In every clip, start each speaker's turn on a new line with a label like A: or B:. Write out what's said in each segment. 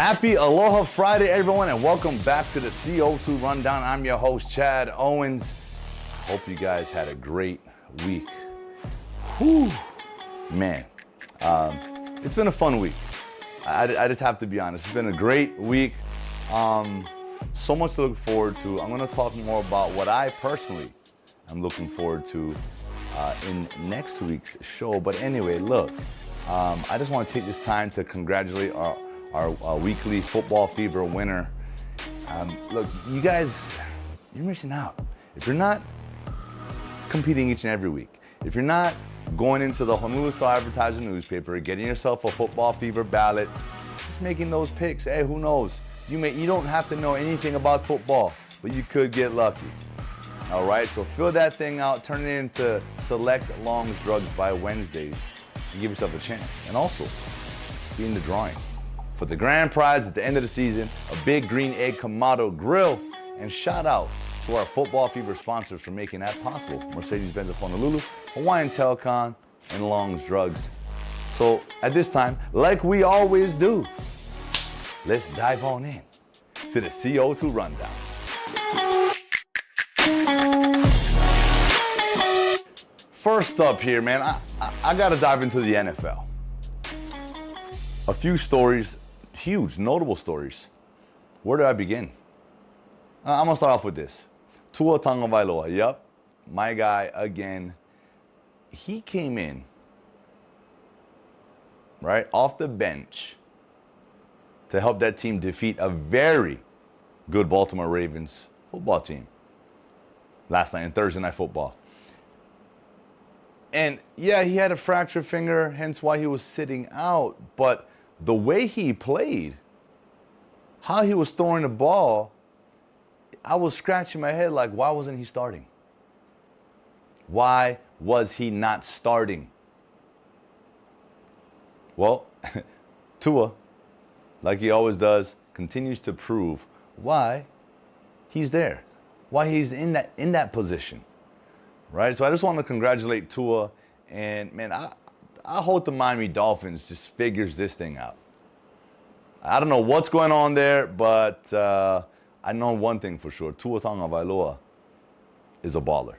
A: Happy Aloha Friday, everyone, and welcome back to the CO2 Rundown. I'm your host, Chad Owens. Hope you guys had a great week. Whew, man, it's been a fun week. I just have to be honest. It's been a great week. So much to look forward to. I'm going to talk more about what I personally am looking forward to in next week's show. But anyway, look, I just want to take this time to congratulate our weekly Football Fever winner. Look, you guys, you're missing out. If you're not competing each and every week, if you're not going into the Honolulu Star-Advertiser newspaper, getting yourself a Football Fever ballot, just making those picks, hey, who knows? You don't have to know anything about football, but you could get lucky. All right, so fill that thing out, turn it into select Long's Drugs by Wednesdays, and give yourself a chance. And also, be in the drawing for the grand prize at the end of the season, a big green egg Kamado grill. And shout out to our Football Fever sponsors for making that possible. Mercedes-Benz of Honolulu, Hawaiian Telecom, and Long's Drugs. So at this time, like we always do, let's dive on in to the CO2 Rundown. First up here, man, I gotta dive into the NFL. A few stories, huge, notable stories. Where do I begin? I'm gonna start off with this. Tua Tagovailoa, yep, my guy again. He came in, right, off the bench to help that team defeat a very good Baltimore Ravens football team last night in Thursday Night Football. And yeah, he had a fractured finger, hence why he was sitting out, but the way he played, how he was throwing the ball, I was scratching my head like, why wasn't he starting? Why was he not starting? Well, Tua, like he always does, continues to prove why he's there, why he's in that position, right? So I just want to congratulate Tua, and man, I hope the Miami Dolphins just figures this thing out. I don't know what's going on there, but I know one thing for sure. Tua Tagovailoa is a baller.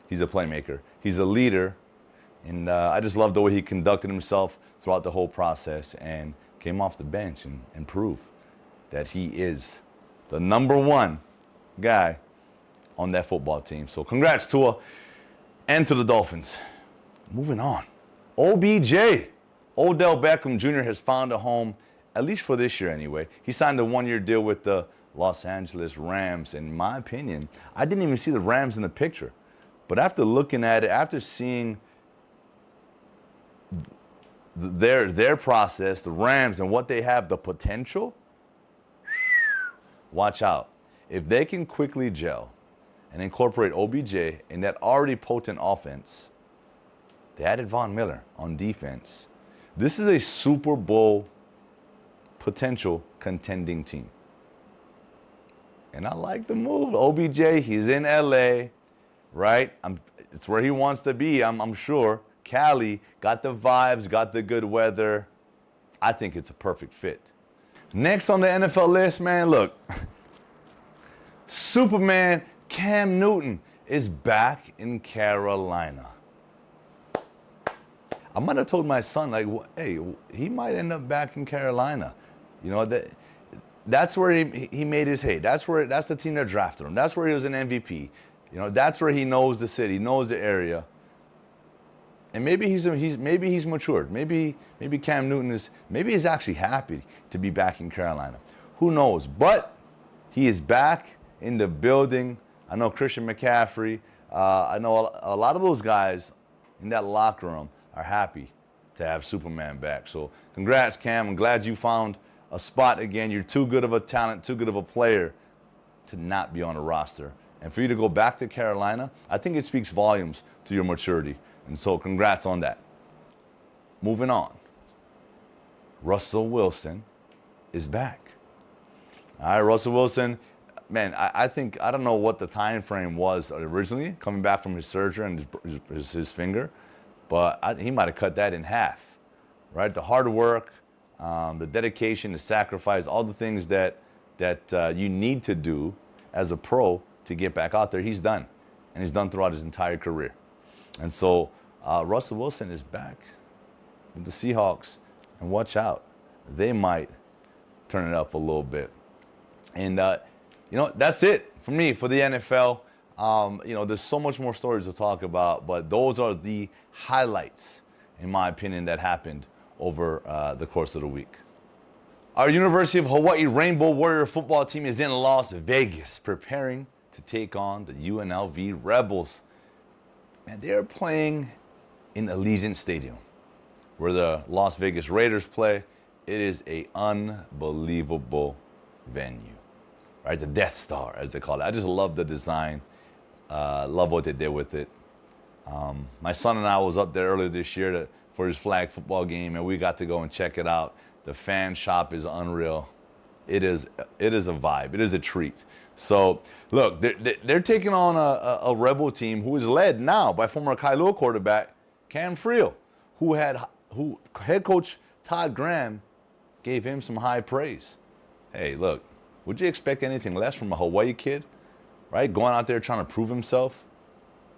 A: He's a playmaker. He's a leader. And I just love the way he conducted himself throughout the whole process and came off the bench and proved that he is the number one guy on that football team. So congrats, Tua, and to the Dolphins. Moving on. OBJ, Odell Beckham Jr. has found a home, at least for this year anyway. He signed a one-year deal with the Los Angeles Rams. In my opinion, I didn't even see the Rams in the picture. But after looking at it, after seeing their process, the Rams, and what they have, the potential, watch out. If they can quickly gel and incorporate OBJ in that already potent offense, they added Von Miller on defense. This is a Super Bowl potential contending team. And I like the move. OBJ, he's in LA, right? It's where he wants to be, I'm sure. Cali, got the vibes, got the good weather. I think it's a perfect fit. Next on the NFL list, man, look. Superman Cam Newton is back in Carolina. I might have told my son, like, hey, he might end up back in Carolina. You know, that's where he made his hay. That's the team that drafted him. That's where he was an MVP. You know, that's where he knows the city, knows the area. And maybe he's matured. Maybe Cam Newton he's actually happy to be back in Carolina. Who knows? But he is back in the building. I know Christian McCaffrey. I know a lot of those guys in that locker room are happy to have Superman back. So congrats, Cam. I'm glad you found a spot again. You're too good of a talent, too good of a player to not be on a roster. And for you to go back to Carolina, I think it speaks volumes to your maturity. And so congrats on that. Moving on. Russell Wilson is back. All right, Russell Wilson, man, I think, I don't know what the time frame was originally, coming back from his surgery and his finger, but he might have cut that in half, right? The hard work, the dedication, the sacrifice, all the things that you need to do as a pro to get back out there, he's done. And he's done throughout his entire career. And so Russell Wilson is back with the Seahawks. And watch out, they might turn it up a little bit. And, that's it for me, for the NFL. There's so much more stories to talk about, but those are the highlights, in my opinion, that happened over the course of the week. Our University of Hawaii Rainbow Warrior football team is in Las Vegas, preparing to take on the UNLV Rebels. Man, they're playing in Allegiant Stadium, where the Las Vegas Raiders play. It is an unbelievable venue, right? The Death Star, as they call it. I just love the design. Love what they did with it. My son and I was up there earlier this year for his flag football game, and we got to go and check it out. The fan shop is unreal. It is a vibe. It is a treat. So, look, they're taking on a Rebel team who is led now by former Kailua quarterback Cam Friel, who head coach Todd Graham gave him some high praise. Hey, look, would you expect anything less from a Hawaii kid, right? Going out there trying to prove himself.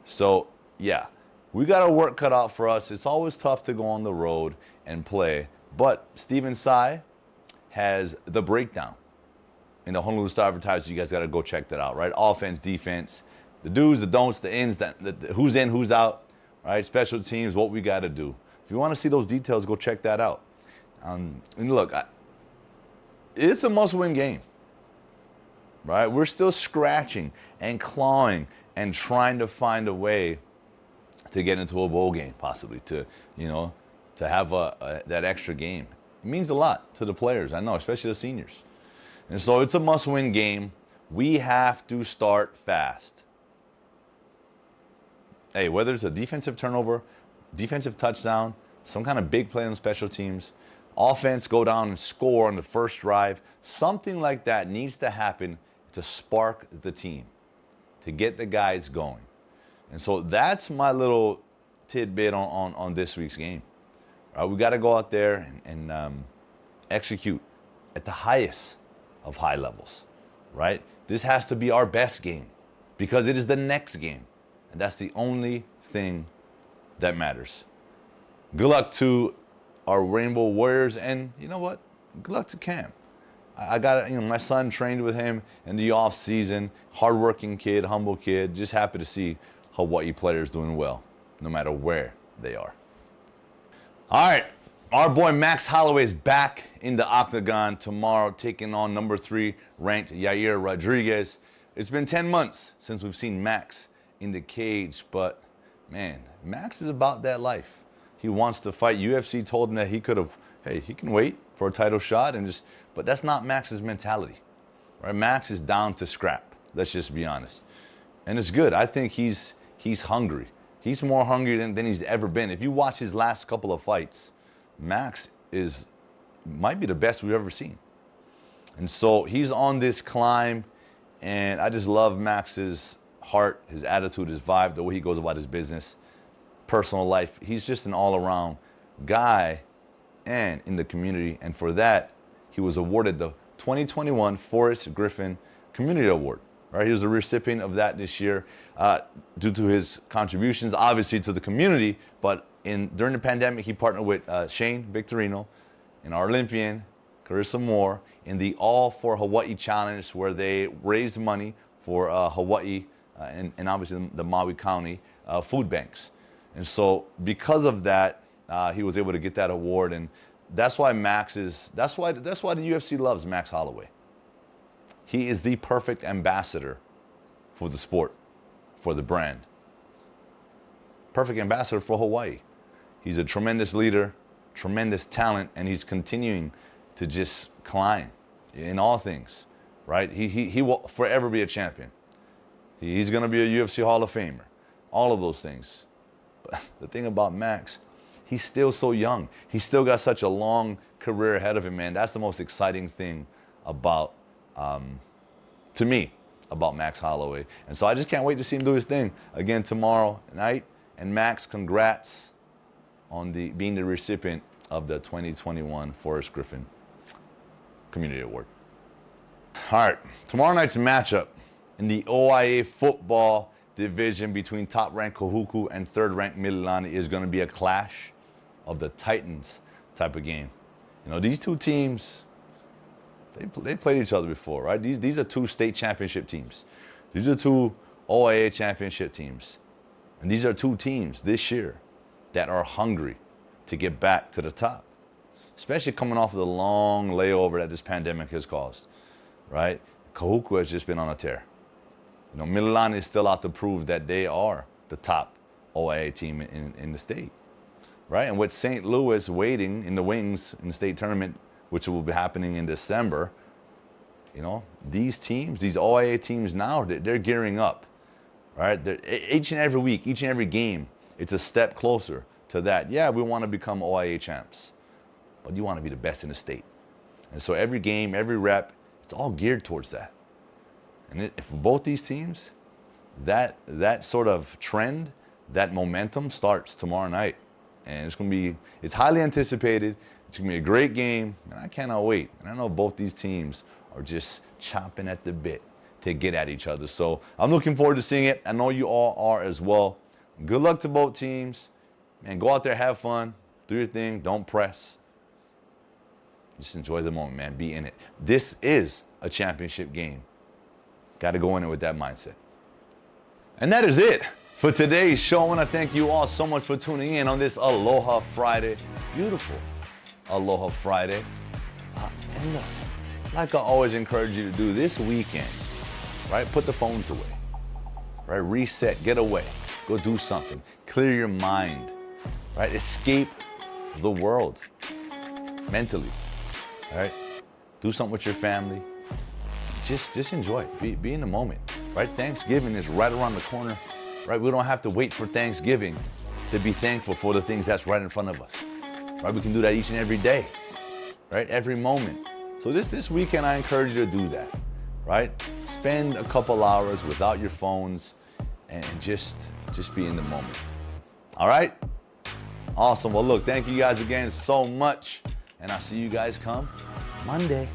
A: So, yeah, we got our work cut out for us. It's always tough to go on the road and play. But Stephen Tsai has the breakdown in the Honolulu Star-Advertiser. You guys got to go check that out, right? Offense, defense, the do's, the don'ts, the ins, the who's in, who's out, right? Special teams, what we got to do. If you want to see those details, go check that out. And look, it's a must-win game, right? We're still scratching and clawing and trying to find a way to get into a bowl game, possibly, to have that extra game. It means a lot to the players, I know, especially the seniors. And so it's a must-win game. We have to start fast. Hey, whether it's a defensive turnover, defensive touchdown, some kind of big play on special teams, offense go down and score on the first drive, something like that needs to happen to spark the team, to get the guys going. And so that's my little tidbit on this week's game. We got to go out there and execute at the highest of high levels, right? This has to be our best game because it is the next game. And that's the only thing that matters. Good luck to our Rainbow Warriors. And you know what? Good luck to Cam. I got, my son trained with him in the off season. Hardworking kid, humble kid. Just happy to see Hawaii players doing well, no matter where they are. All right, our boy Max Holloway is back in the octagon tomorrow, taking on number 3 ranked Yair Rodriguez. It's been 10 months since we've seen Max in the cage, but man, Max is about that life. He wants to fight. UFC told him that he can wait for a title shot but that's not Max's mentality, right? Max is down to scrap. Let's just be honest, and it's good. I think he's hungry. He's more hungry than he's ever been. If you watch his last couple of fights, Max might be the best we've ever seen. And so he's on this climb, and I just love Max's heart, his attitude, his vibe, the way he goes about his business, personal life. He's just an all-around guy and in the community. And for that, he was awarded the 2021 Forrest Griffin Community Award. Right, he was a recipient of that this year due to his contributions, obviously, to the community. But during the pandemic, he partnered with Shane Victorino and our Olympian, Carissa Moore, in the All for Hawaii Challenge, where they raised money for Hawaii and obviously the Maui County food banks. And so because of that, he was able to get that award. And that's why that's why the UFC loves Max Holloway. He is the perfect ambassador for the sport, for the brand. Perfect ambassador for Hawaii. He's a tremendous leader, tremendous talent, and he's continuing to just climb in all things, right? He will forever be a champion. He's going to be a UFC Hall of Famer, all of those things. But the thing about Max, he's still so young. He's still got such a long career ahead of him, man. That's the most exciting thing about to me, about Max Holloway. And so I just can't wait to see him do his thing again tomorrow night. And Max, congrats on being the recipient of the 2021 Forrest Griffin Community Award. All right, tomorrow night's matchup in the OIA football division between top-ranked Kahuku and third-ranked Mililani is going to be a clash of the Titans type of game. You know, these two teams, they played each other before, right? These are two state championship teams. These are two OIA championship teams. And these are two teams this year that are hungry to get back to the top, especially coming off of the long layover that this pandemic has caused, right? Kahuku has just been on a tear. You know, Mililani is still out to prove that they are the top OIA team in the state, right? And with St. Louis waiting in the wings in the state tournament, which will be happening in December, you know, these teams, these OIA teams now, they're gearing up, right? Each and every week, each and every game, it's a step closer to that. Yeah, we want to become OIA champs, but you want to be the best in the state. And so every game, every rep, it's all geared towards that. And if both these teams, that sort of trend, that momentum starts tomorrow night. And it's highly anticipated. It's going to be a great game, and I cannot wait. And I know both these teams are just chomping at the bit to get at each other. So I'm looking forward to seeing it. I know you all are as well. Good luck to both teams. Man, go out there, have fun, do your thing, don't press. Just enjoy the moment, man. Be in it. This is a championship game. Got to go in it with that mindset. And that is it for today's show. I want to thank you all so much for tuning in on this Aloha Friday. Beautiful Aloha Friday. And look, like I always encourage you to do this weekend, right? Put the phones away, right? Reset, get away, go do something. Clear your mind, right? Escape the world mentally, right? Do something with your family. Just enjoy it. Be in the moment, right? Thanksgiving is right around the corner, right? We don't have to wait for Thanksgiving to be thankful for the things that's right in front of us, right? We can do that each and every day, right? Every moment. So this weekend, I encourage you to do that, right? Spend a couple hours without your phones and just be in the moment. All right? Awesome. Well, look, thank you guys again so much. And I'll see you guys come Monday.